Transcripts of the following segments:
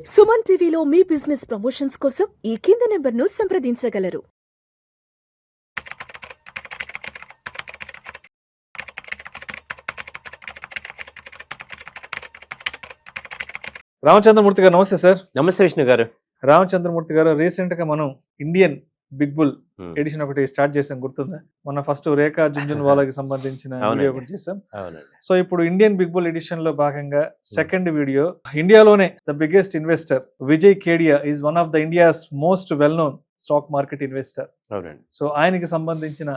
సుమన్ టీవీలో మీ business promotions కోసం ఈ కింది నెంబర్ను సంప్రదించగలరు. రామచంద్రమూర్తి గారు నమస్తే సార్. నమస్తే విష్ణు గారు. రామచంద్రమూర్తి గారు, రీసెంట్ గా మనం ఇండియన్ బిగ్ బుల్ హ్మ్. ఎడిషన్ ఒకటి స్టార్ట్ చేసాం, గుర్తుందా? మన ఫస్ట్ రేఖా జుంజున్వాలాకి సంబంధించిన వీడియో అవునండి. ఒకటి చేసాం. అవునండి. సో ఇప్పుడు ఇండియన్ బిగ్ బుల్ ఎడిషన్ లో భాగంగా సెకండ్ వీడియో, ఇండియాలోనే the biggest investor Vijay Kedia is one of the India's most well known stock market investor. అవునండి. సో ఆయనకి సంబంధించిన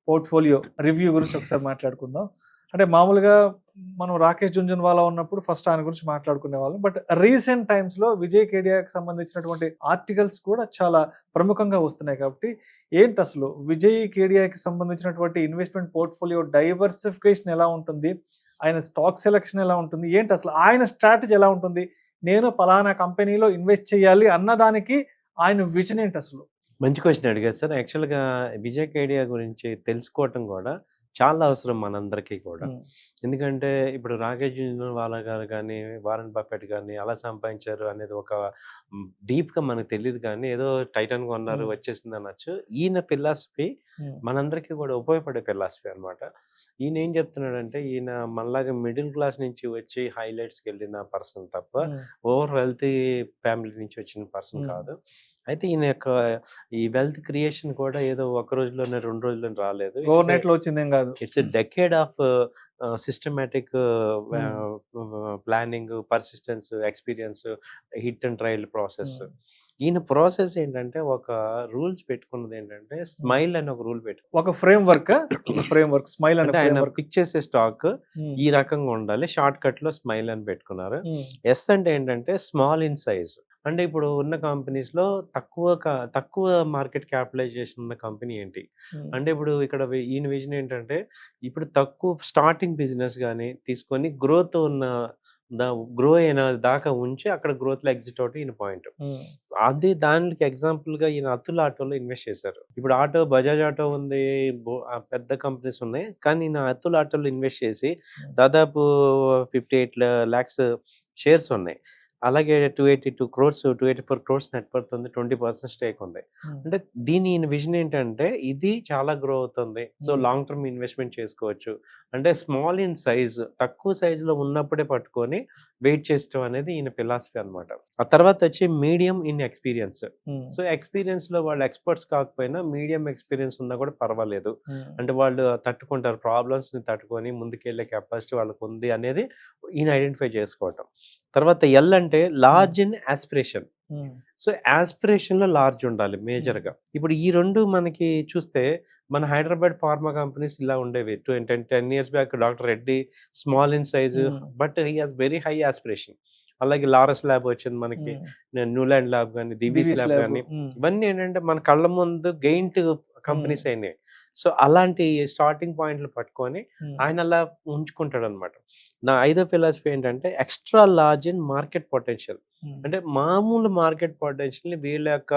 పోర్ట్ఫోలియో రివ్యూ గురించి ఒకసారి మాట్లాడుకుందాం. అంటే మామూలుగా మనం రాకేష్ జుంజున్వాలా ఉన్నప్పుడు ఫస్ట్ ఆయన గురించి మాట్లాడుకునే వాళ్ళం, బట్ రీసెంట్ టైమ్స్ లో విజయ్ కేడియాకి సంబంధించినటువంటి ఆర్టికల్స్ కూడా చాలా ప్రముఖంగా వస్తున్నాయి. కాబట్టి ఏంటి అసలు విజయ్ కేడియాకి సంబంధించినటువంటి ఇన్వెస్ట్మెంట్ పోర్ట్ఫోలియో డైవర్సిఫికేషన్ ఎలా ఉంటుంది, ఆయన స్టాక్ సెలెక్షన్ ఎలా ఉంటుంది, ఏంటి అసలు ఆయన స్ట్రాటజీ ఎలా ఉంటుంది, నేను పలానా కంపెనీలో ఇన్వెస్ట్ చేయాలి అన్నదానికి ఆయన విజన్ ఏంటి అసలు? మంచి క్వశ్చన్ అడిగారు సార్. యాక్చువల్‌గా విజయ్ కేడియా గురించి తెలుసుకోవటం కూడా చాలా అవసరం మనందరికీ కూడా. ఎందుకంటే ఇప్పుడు రాకేష్ జుంజున్వాలా గారు గానీ, వారెన్ బఫెట్ గానీ అలా సంపాదించారు అనేది ఒక డీప్‌గా మనకు తెలీదు కానీ ఏదో టైటాన్ కొన్నారు వచ్చేసింది అనొచ్చు. ఈయన ఫిలాసఫీ మనందరికీ కూడా ఉపయోగపడే ఫిలాసఫీ అనమాట. ఈయన ఏం చెప్తున్నాడంటే, ఈయన మనలాగా మిడిల్ క్లాస్ నుంచి వచ్చి హైలైట్స్‌కి వెళ్ళిన పర్సన్ తప్ప ఓవర్ వెల్తీ ఫ్యామిలీ నుంచి వచ్చిన పర్సన్ కాదు. అయితే ఈయన యొక్క ఈ వెల్త్ క్రియేషన్ కూడా ఏదో ఒక రోజులోనే 2 రోజుల్లోనే రాలేదు. ఓవర్ నైట్ లో వచ్చిందేం కాదు. It's a decade of systematic planning, persistence, experience, hit and trial process. ఈయన ప్రాసెస్ ఏంటంటే ఒక రూల్స్ పెట్టుకున్నది ఏంటంటే స్మైల్ అని ఒక రూల్ ఒక ఫ్రేమ్ వర్క్ స్మైల్ అంటే ఆయన పిక్ చేసే స్టాక్ ఈ రకంగా ఉండాలి. షార్ట్ కట్ లో స్మైల్ అని పెట్టుకున్నారు. ఎస్ అంటే ఏంటంటే స్మాల్ ఇన్ సైజ్. అంటే ఇప్పుడు ఉన్న కంపెనీస్‌లో తక్కువ మార్కెట్ క్యాపిటలైజేషన్ ఉన్న కంపెనీ ఏంటి? అంటే ఇప్పుడు ఇక్కడ ఈయన విజన్ ఏంటంటే, ఇప్పుడు తక్కువ స్టార్టింగ్ బిజినెస్ గాని తీసుకొని గ్రోత్ ఉన్న గ్రో అయిన దాకా ఉంచి అక్కడ గ్రోత్‌లో ఎగ్జిట్ అవ్వటం ఈయన పాయింట్. అది దానికి ఎగ్జాంపుల్‌గా ఈయన అతుల్ ఆటోలో ఇన్వెస్ట్ చేశారు. ఇప్పుడు బజాజ్ ఆటో ఉంది, పెద్ద కంపెనీస్ ఉన్నాయి. కానీ ఈయన అతుల్ ఆటోలో ఇన్వెస్ట్ చేసి దాదాపు 58 లాక్స్ షేర్స్ ఉన్నాయి. అలాగే 284 క్రోర్స్ నెట్ వర్త్ ఉంది. 20% స్టేక్ ఉంది. అంటే ఈయన విజన్ ఏంటంటే, ఇది చాలా గ్రో అవుతుంది. సో లాంగ్ టర్మ్ ఇన్వెస్ట్మెంట్ చేసుకోవచ్చు. అంటే స్మాల్ ఇన్ సైజ్, తక్కువ సైజులో ఉన్నప్పుడే పట్టుకొని వెయిట్ చేయడం అనేది ఈయన ఫిలాసఫీ అనమాట. ఆ తర్వాత వచ్చి medium in experience. So experience లో వాళ్ళు ఎక్స్పర్ట్స్ కాకపోయినా మీడియం ఎక్స్పీరియన్స్ ఉన్నా కూడా పర్వాలేదు. అంటే వాళ్ళు తట్టుకుంటారు, ప్రాబ్లమ్స్ ని తట్టుకొని ముందుకెళ్లే కెపాసిటీ వాళ్ళకు ఉంది అనేది ఈయన ఐడెంటిఫై చేసుకోవటం. తర్వాత ఎల్ అంటే large in aspiration. So aspiration లో లార్జ్ ఉండాలి మేజర్ గా. ఇప్పుడు ఈ రెండు మనకి చూస్తే మన హైదరాబాద్ ఫార్మా కంపెనీస్ ఇలా ఉండేవి. 10 years back doctor Reddy small in size, but he has very high aspiration. అలాగే లారస్ ల్యాబ్ వచ్చింది మనకి, న్యూలాండ్ ల్యాబ్ కానీ, దివీస్ ల్యాబ్ కానీ, ఇవన్నీ ఏంటంటే మన కళ్ళ ముందు గెయింట్ కంపెనీస్ అయినాయి. సో అలాంటి స్టార్టింగ్ పాయింట్లు పట్టుకొని ఆయన అలా ఉంచుకుంటాడు అనమాట. నా 5వ ఫిలాసఫీ ఏంటంటే extra large in market potential. అంటే మామూలు మార్కెట్ పొటెన్షియల్ని వీళ్ళ యొక్క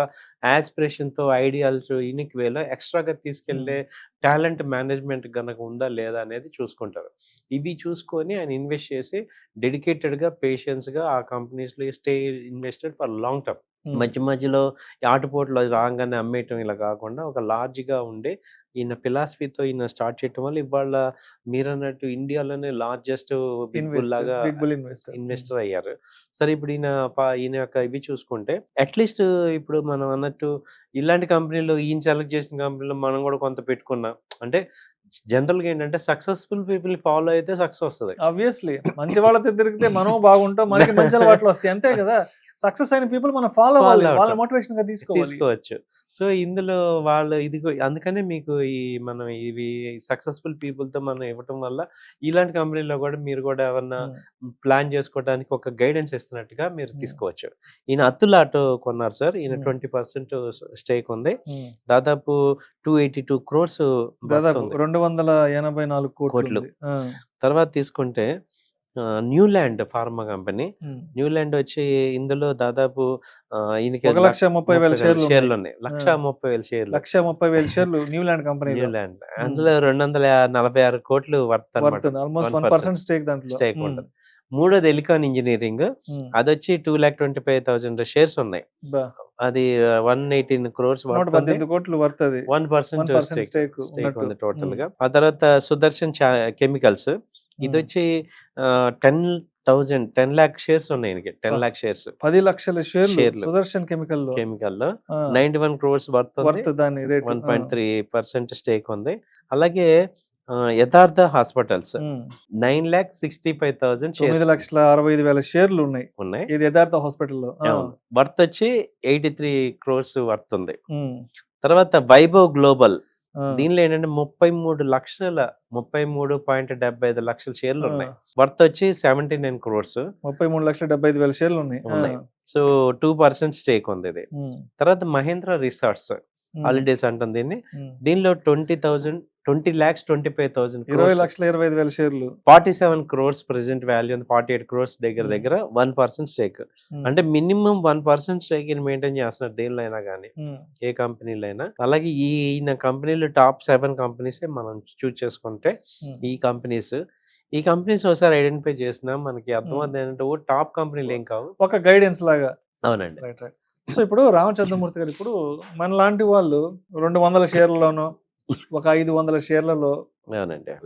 యాస్పిరేషన్తో, ఐడియాల్స్, యూనిక్ వేలో ఎక్స్ట్రాగా తీసుకెళ్లే టాలెంట్ మేనేజ్మెంట్ గనక ఉందా లేదా అనేది చూసుకుంటారు. ఇవి చూసుకొని ఆయన ఇన్వెస్ట్ చేసి డెడికేటెడ్గా, పేషెన్స్గా ఆ కంపెనీస్లో stay invested for long term. మధ్యలో ఆటుపోట్లు రాగానే అమ్మేయటం ఇలా కాకుండా ఒక లార్జ్గా ఉండే ఈయన ఫిలాసఫీతో ఈయన స్టార్ట్ చేయటం వల్ల ఇవాళ మీరన్నట్టు ఇండియాలోనే లార్జెస్ట్ బిగ్ బుల్ లాగా ఇన్వెస్టర్ అయ్యారు. సరే ఇప్పుడు ఈయన యొక్క ఇవి చూసుకుంటే అట్లీస్ట్ ఇప్పుడు మనం అన్నట్టు ఇలాంటి కంపెనీలో ఈయన సెలెక్ట్ చేసిన కంపెనీలో మనం కూడా కొంత పెట్టుకున్నాం అంటే జనరల్‌గా ఏంటంటే సక్సెస్‌ఫుల్ పీపుల్ ఫాలో అయితే సక్సెస్ వస్తది. ఆబ్వియస్లీ మంచి వాళ్ళతో తిరిగితే మనం బాగుంటాం, మనకి మంచి అలవాట్లు వస్తాయి, అంతే కదా. సక్సెస్ అయిన పీపుల్ మనం ఫాలో అవ్వాలి, వాళ్ళ మోటివేషన్ గా తీసుకోవచ్చు. సో ఇందులో వాళ్ళు అందుకనే మీకు మనం ఇవి సక్సెస్ఫుల్ పీపుల్ తో మనం ఇవ్వటం వల్ల ఇలాంటి కంపెనీలో కూడా మీరు కూడా ఏమన్నా ప్లాన్ చేసుకోవడానికి ఒక గైడెన్స్ ఇస్తున్నట్టుగా మీరు తీసుకోవచ్చు. ఈయన అతుల్ ఆటో కొన్నారు సార్. ఈయన 20% స్టేక్ ఉంది. దాదాపు 282 క్రోర్స్, దాదాపు 284 కోట్లు. తర్వాత తీసుకుంటే న్యూలాండ్ ఫార్మా కంపెనీ. న్యూలాండ్ వచ్చి ఇందులో దాదాపు ఈయనకి 1,30,000 షేర్లు ఉన్నాయి. 1,30,000 షేర్లు న్యూలాండ్ కంపెనీ. అందులో 246 కోట్లు వర్త్ ఆల్మోస్ట్ 1% స్టేక్ దాంట్లో. స్టేక్ ఉంటుంది. మూడోది ఎలికాన్ ఇంజినీరింగ్, అదొచ్చి 2,25,000 షేర్స్ ఉన్నాయి. అది 118 crores వర్త్ ఉంది. 118 కోట్లు వర్త్ అది. 1% 1% స్టేక్ ఉన్నట్టు. ఉంది టోటల్ గా. ఆ తర్వాత సుదర్శన్ కెమికల్స్, ఇది వచ్చి 10 lakh షేర్స్ ఉన్నాయి. 10 lakh షేర్స్, 10 లక్షల షేర్లు షేర్లు సుదర్శన్ కెమికల్ లో. కెమికల్ లో 91 crores వర్త్ ఉంది. వర్త్ దాని రేట్ 1.3% స్టేక్ ఉంది. అలాగే యథార్థ హాస్పిటల్స్ 9,65,000 షేర్స్ 9,65,000 షేర్లు ఉన్నాయి. ఉన్నాయి. ఇది యథార్థ హాస్పిటల్లో. వర్త్ వచ్చి 83 crores వర్త్ ఉంది. తర్వాత వైభవ్ గ్లోబల్, దీనిలో ఏంటంటే 33.75 లక్షల షేర్లు ఉన్నాయి. వర్త్ వచ్చి 79 crores, 33,75,000 షేర్లు ఉన్నాయి. సో 2% స్టేక్ ఉంది ఇది. తర్వాత మహేంద్ర రిసార్ట్స్ హాలిడేస్ అంటాం దీన్ని. దీనిలో 20,25,000 20,25,000 షేర్లు, 47 crores ప్రెసెంట్ వాల్యూ ఉంది. 48 crores దగ్గర 1% స్టేక్. అంటే మినిమం 1% స్టేక్ మెయింటైన్ చేస్తున్నారు దేనిలో అయినా కానీ, ఏ కంపెనీలో అయినా. అలాగే ఈయన కంపెనీలు టాప్ 7 కంపెనీస్ మనం చూస్ చేసుకుంటే ఈ కంపెనీస్ ఒకసారి ఐడెంటిఫై చేసినా మనకి అర్థమవుతుంది ఏంటంటే టాప్ కంపెనీలు ఏం కావు, ఒక గైడెన్స్ లాగా. అవునండి. సో ఇప్పుడు రామచంద్రమూర్తి గారు, ఇప్పుడు మన లాంటి వాళ్ళు 200 షేర్లలోనో ఒక 500 షేర్లలో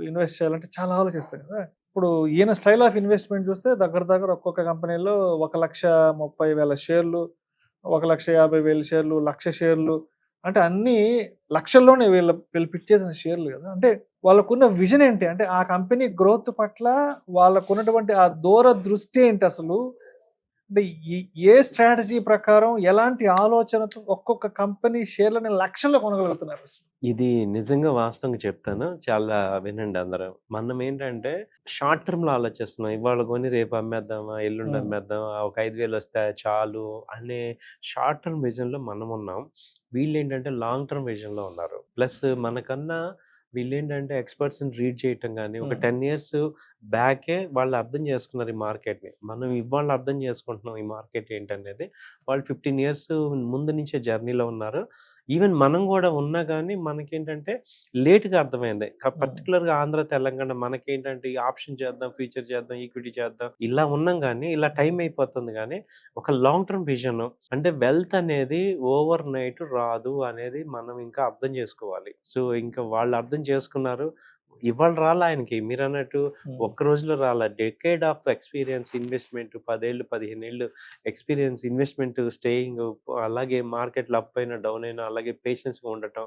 ఇన్వెస్ట్ చేయాలంటే చాలా ఆలోచిస్తారు కదా. ఇప్పుడు ఈయన స్టైల్ ఆఫ్ ఇన్వెస్ట్మెంట్ చూస్తే దగ్గర ఒక్కొక్క కంపెనీలో 1,30,000 షేర్లు, 1,50,000 షేర్లు, 1,00,000 షేర్లు, అంటే అన్ని లక్షల్లోనే వీళ్ళు పిక్ చేసిన షేర్లు కదా. అంటే వాళ్ళకున్న విజన్ ఏంటి, అంటే ఆ కంపెనీ గ్రోత్ పట్ల వాళ్ళకున్నటువంటి ఆ దూర దృష్టి ఏంటి అసలు, అంటే ఏ స్ట్రాటజీ ప్రకారం ఎలాంటి ఆలోచనతో ఒక్కొక్క కంపెనీ షేర్లని లక్షల్లో కొనగలుగుతున్నారు? ఇది నిజంగా వాస్తవంగా చెప్తాను, చాలా వినండి అందరూ. మనం ఏంటంటే షార్ట్ టర్మ్ లో ఆలోచిస్తున్నాం, ఇవాళ కొని రేపు అమ్మేద్దామా, ఎల్లుండి అమ్మేద్దామా, ఒక 5,000 వస్తాయి చాలు అనే షార్ట్ టర్మ్ విజన్ లో మనం ఉన్నాం. వీళ్ళు ఏంటంటే లాంగ్ టర్మ్ విజన్ లో ఉన్నారు. ప్లస్ మనకన్నా వీళ్ళు ఏంటంటే ఎక్స్పర్ట్స్ రీడ్ చేయటం కానీ, ఒక 10 years బ్యాకే వాళ్ళు అర్థం చేసుకున్నారు ఈ మార్కెట్ని. మనం ఇవాళ అర్థం చేసుకుంటున్నాం ఈ మార్కెట్ ఏంటనేది. వాళ్ళు 15 years ముందు నుంచే జర్నీలో ఉన్నారు. ఈవెన్ మనం కూడా ఉన్నా కానీ మనకేంటంటే లేట్గా అర్థమైంది. పర్టికులర్గా ఆంధ్ర తెలంగాణ మనకేంటంటే ఈ ఆప్షన్ చేద్దాం, ఫ్యూచర్ చేద్దాం, ఈక్విటీ చేద్దాం ఇలా ఉన్నాం కానీ ఇలా టైం అయిపోతుంది. కానీ ఒక లాంగ్ టర్మ్ విజన్, అంటే వెల్త్ అనేది ఓవర్ నైట్ రాదు అనేది మనం ఇంకా అర్థం చేసుకోవాలి. సో ఇంకా వాళ్ళు అర్థం చేసుకున్నారు. ఇవాళ రాలా ఆయనకి, మీరు అన్నట్టు ఒక్క రోజులో రాలా. డెకేడ్ ఆఫ్ ఎక్స్పీరియన్స్, ఇన్వెస్ట్మెంట్ 10 ఏళ్ళు 15 ఏళ్ళు ఎక్స్పీరియన్స్, ఇన్వెస్ట్మెంట్, స్టేయింగ్, అలాగే మార్కెట్లో అప్ అయినా డౌన్ అయినా అలాగే పేషెన్స్గా ఉండటం,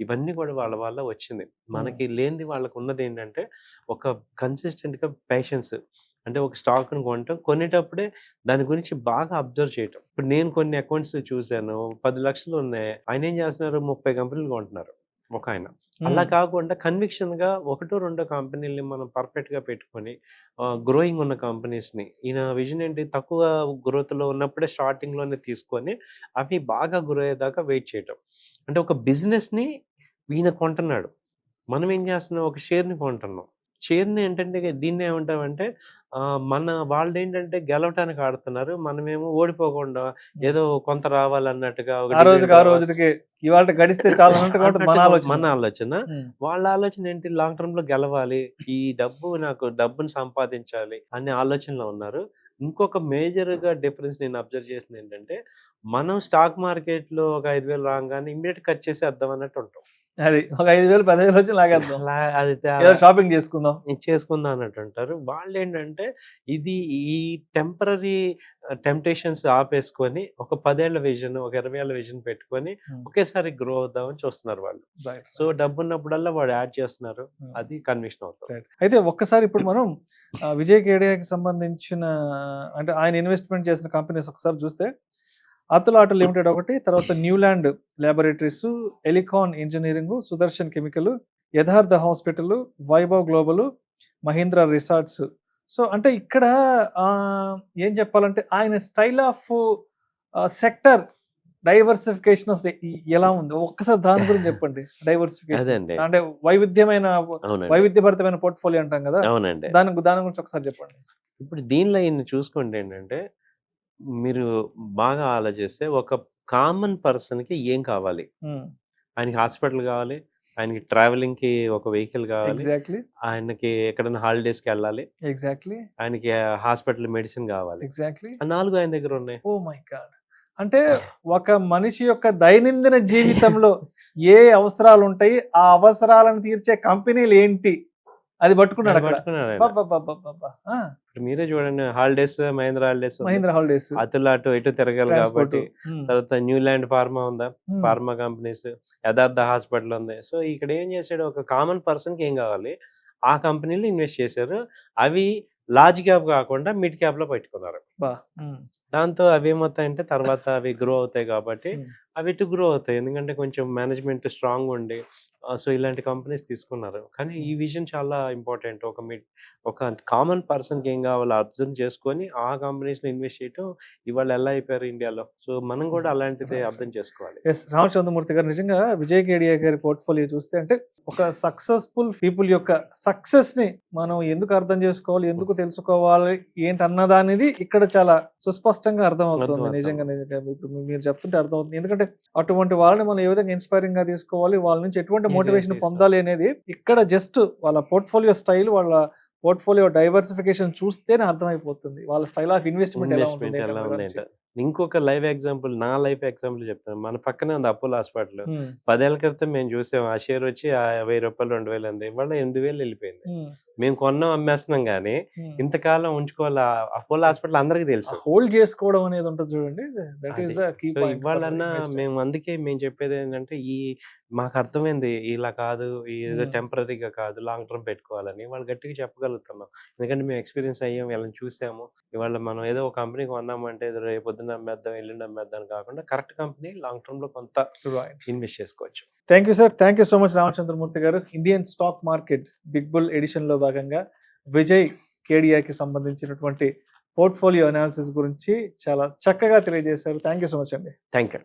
ఇవన్నీ కూడా వాళ్ళ వల్ల వచ్చింది. మనకి లేనిది వాళ్ళకు ఉన్నది ఏంటంటే ఒక కన్సిస్టెంట్గా పేషెన్స్. అంటే ఒక స్టాక్ను కొనటం, కొనేటప్పుడే దాని గురించి బాగా అబ్జర్వ్ చేయటం. ఇప్పుడు నేను కొన్ని అకౌంట్స్ చూశాను, 10 లక్షలు ఉన్నాయి, ఆయన ఏం చేస్తున్నారు, 30 కంపెనీలు కొంటున్నారు ఒక ఆయన. అలా కాకుండా కన్విక్షన్గా 1-2 కంపెనీలని మనం పర్ఫెక్ట్గా పెట్టుకొని గ్రోయింగ్ ఉన్న కంపెనీస్ని, ఈయన విజన్ ఏంటి, తక్కువ గ్రోత్లో ఉన్నప్పుడే స్టార్టింగ్లోనే తీసుకొని అవి బాగా గ్రో అయ్యేదాకా వెయిట్ చేయటం. అంటే ఒక బిజినెస్ని ఈయన కొంటున్నాడు, మనం ఏం చేస్తున్నాం, ఒక షేర్ని కొంటున్నాం. షేర్ని ఏంటంటే దీన్ని ఏమంటామంటే మన వాళ్ళు ఏంటంటే గెలవటానికి ఆడుతున్నారు, మనమేమో ఓడిపోకుండా ఏదో కొంత రావాలన్నట్టుగా ఇవాళ గడిస్తే చాలా మన ఆలోచన. వాళ్ళ ఆలోచన ఏంటి, లాంగ్ టర్మ్ లో గెలవాలి, ఈ డబ్బుని సంపాదించాలి అనే ఆలోచనలో ఉన్నారు. ఇంకొక మేజర్గా డిఫరెన్స్ నేను అబ్జర్వ్ చేసింది ఏంటంటే, మనం స్టాక్ మార్కెట్లో ఒక 5,000 రాగానే ఇమ్మీడియట్ కట్ చేసి వద్దాం అన్నట్టు ఉంటాం. అది ఒక 5,000 10,000 వచ్చి లాగేద్దాం, అది షాపింగ్ చేసుకుందాం అన్నట్టు అంటారు. వాళ్ళు ఏంటంటే ఇది ఈ టెంపరీ టెంప్టేషన్స్ ఆపేసుకొని ఒక 10 ఏళ్ల విజన్, ఒక 20 ఏళ్ల విజన్ పెట్టుకొని ఒకేసారి గ్రో అవుదామని చూస్తున్నారు వాళ్ళు. సో డబ్బు ఉన్నప్పుడల్లా వాడు యాడ్ చేస్తున్నారు, అది కన్విక్షన్ అవుతుంది. అయితే ఒక్కసారి ఇప్పుడు మనం విజయ్ కేడియాకి సంబంధించిన, అంటే ఆయన ఇన్వెస్ట్మెంట్ చేసిన కంపెనీస్ ఒకసారి చూస్తే, అతుల్ ఆటో లిమిటెడ్ ఒకటి, తర్వాత Neuland laboratories, Elecon engineering, Sudarshan chemical, Yatharth hospital, Vaibhav global, Mahindra resorts. So అంటే ఇక్కడ ఏం చెప్పాలంటే ఆయన స్టైల్ ఆఫ్ సెక్టర్ డైవర్సిఫికేషన్ ఎలా ఉంది, ఒక్కసారి దాని గురించి చెప్పండి. డైవర్సిఫికేషన్ అంటే వైవిధ్యభరితమైన పోర్ట్ఫోలియో అంటాం కదా, దాని గురించి ఒకసారి చెప్పండి. ఇప్పుడు దీనిలో ఈయన చూసుకుంటే ఏంటంటే, మీరు బాగా ఆలోచిస్తే ఒక కామన్ పర్సన్కి ఏం కావాలి, ఆయనకి హాస్పిటల్ కావాలి, ఆయనకి ట్రావెలింగ్ కి ఒక వెహికల్ కావాలి, ఎగ్జాక్ట్లీ ఆయనకి ఎక్కడైనా హాలిడేస్కి వెళ్ళాలి, ఎగ్జాక్ట్లీ ఆయనకి హాస్పిటల్ మెడిసిన్ కావాలి. ఎగ్జాక్ట్లీ ఆ 4 ఆయన దగ్గర ఉన్నాయి. Oh my God. అంటే ఒక మనిషి యొక్క దైనందిన జీవితంలో ఏ అవసరాలు ఉంటాయి, ఆ అవసరాలను తీర్చే కంపెనీలు ఏంటి, అది పట్టుకున్నాడు అక్కడ. పట్టుకున్నాడు ఆయన. అబ్బబ్బబ్బబ్బబ్బా. ఆ, ఇప్పుడు మీరే చూడండి, holidays Mahindra holidays Mahindra holidays, అతులు అటు ఇటు తిరగాలి ట్రాన్స్పోర్ట్. కాబట్టి. తర్వాత న్యూలాండ్ ఫార్మా ఉందా, ఫార్మా కంపెనీస్, యథార్థ హాస్పిటల్ ఉంది. సో ఇక్కడ ఏం చేశాడు, ఒక కామన్ పర్సన్కి ఏం కావాలి ఆ కంపెనీలు ఇన్వెస్ట్ చేశారు. అవి లార్జ్ క్యాప్ కాకుండా మిడ్ క్యాప్ లో పెట్టుకున్నారు. దాంతో అవి ఏమవుతాయంటే తర్వాత అవి గ్రో అవుతాయి కాబట్టి అవి ఇటు గ్రో అవుతాయి, ఎందుకంటే కొంచెం మేనేజ్మెంట్ స్ట్రాంగ్ ఉండి. సో ఇలాంటి కంపెనీస్ తీసుకున్నారు. కానీ ఈ విజన్ చాలా ఇంపార్టెంట్. ఒక కామన్ పర్సన్కి ఏం కావాలో అర్థం చేసుకొని ఆ కంపెనీస్లో ఇన్వెస్ట్ చేయటం ఇవాళ ఎలా అయిపోయారు ఇండియాలో. సో మనం కూడా అలాంటిదే అర్థం చేసుకోవాలి. ఎస్, రామచంద్రమూర్తి గారు, నిజంగా విజయ్ కేడియా గారి పోర్ట్ఫోలియో చూస్తే అంటే ఒక సక్సెస్ఫుల్ పీపుల్ యొక్క సక్సెస్ ని మనం ఎందుకు అర్థం చేసుకోవాలి, ఎందుకు తెలుసుకోవాలి ఏంటన్నదానిది ఇక్కడ చాలా సుస్పష్టంగా అర్థమవుతుంది. నిజంగా ఇప్పుడు మీరు చెప్తుంటే అర్థమవుతుంది. ఎందుకంటే అటువంటి వాళ్ళని మనం ఏ విధంగా ఇన్స్పైరింగ్ గా తీసుకోవాలి, వాళ్ళ నుంచి ఎటువంటి మోటివేషన్ పొందాలి అనేది ఇక్కడ జస్ట్ వాళ్ళ పోర్ట్ఫోలియో స్టైల్, వాళ్ళ పోర్ట్ఫోలియో డైవర్సిఫికేషన్ చూస్తేనే అర్థమైపోతుంది వాళ్ళ స్టైల్ ఆఫ్ ఇన్వెస్ట్మెంట్ ఎలా ఉంటుంది. ఎలా ఉంది. ఇంకొక లైవ్ ఎగ్జాంపుల్, నా లైఫ్ ఎగ్జాంపుల్ చెప్తాను. మన పక్కనే ఉంది అపోలో హాస్పిటల్. 10 ఏళ్ల క్రితం మేము చూసాం, ఆ షేర్ వచ్చి ₹1000 2,000 ఉంది, ఇవాళ 8,000 వెళ్ళిపోయింది. మేము కొన్నాం అమ్మేస్తున్నాం కానీ ఇంతకాలం ఉంచుకోవాలి. అపోలో హాస్పిటల్ అందరికి తెలుసు, హోల్డ్ చేసుకోవడం అనేది ఉంటుంది చూడండి. That is the key point. ఇవాళన్నా అందుకే మేము చెప్పేది ఏంటంటే మాకు అర్థమైంది, ఇలా కాదు, ఏదో టెంపరీగా కాదు, లాంగ్ టర్మ్ పెట్టుకోవాలని వాళ్ళు గట్టిగా చెప్పగలుగుతున్నాం. ఎందుకంటే మేము ఎక్స్పీరియన్స్ అయ్యాం, వీళ్ళని చూసాము. ఇవాళ మనం ఏదో ఒక కంపెనీ కొన్నామంటే ఏదో రేపు పొద్దున్న అమ్మేద్దాం, ఎల్లుండి అమ్మేద్దాం కాకుండా కరెక్ట్ కంపెనీ లాంగ్ టర్మ్ లో కొంత ఇన్వెస్ట్ చేసుకోవచ్చు. Thank you sir, thank you so much Ramachandramurthy గారు. Indian stock market big bull edition లో భాగంగా విజయ్ కేడియాకి సంబంధించినటువంటి పోర్ట్ఫోలియో అనాలిసిస్ గురించి చాలా చక్కగా తెలియజేశారు. థ్యాంక్ యూ సో మచ్ అండి. Thank you.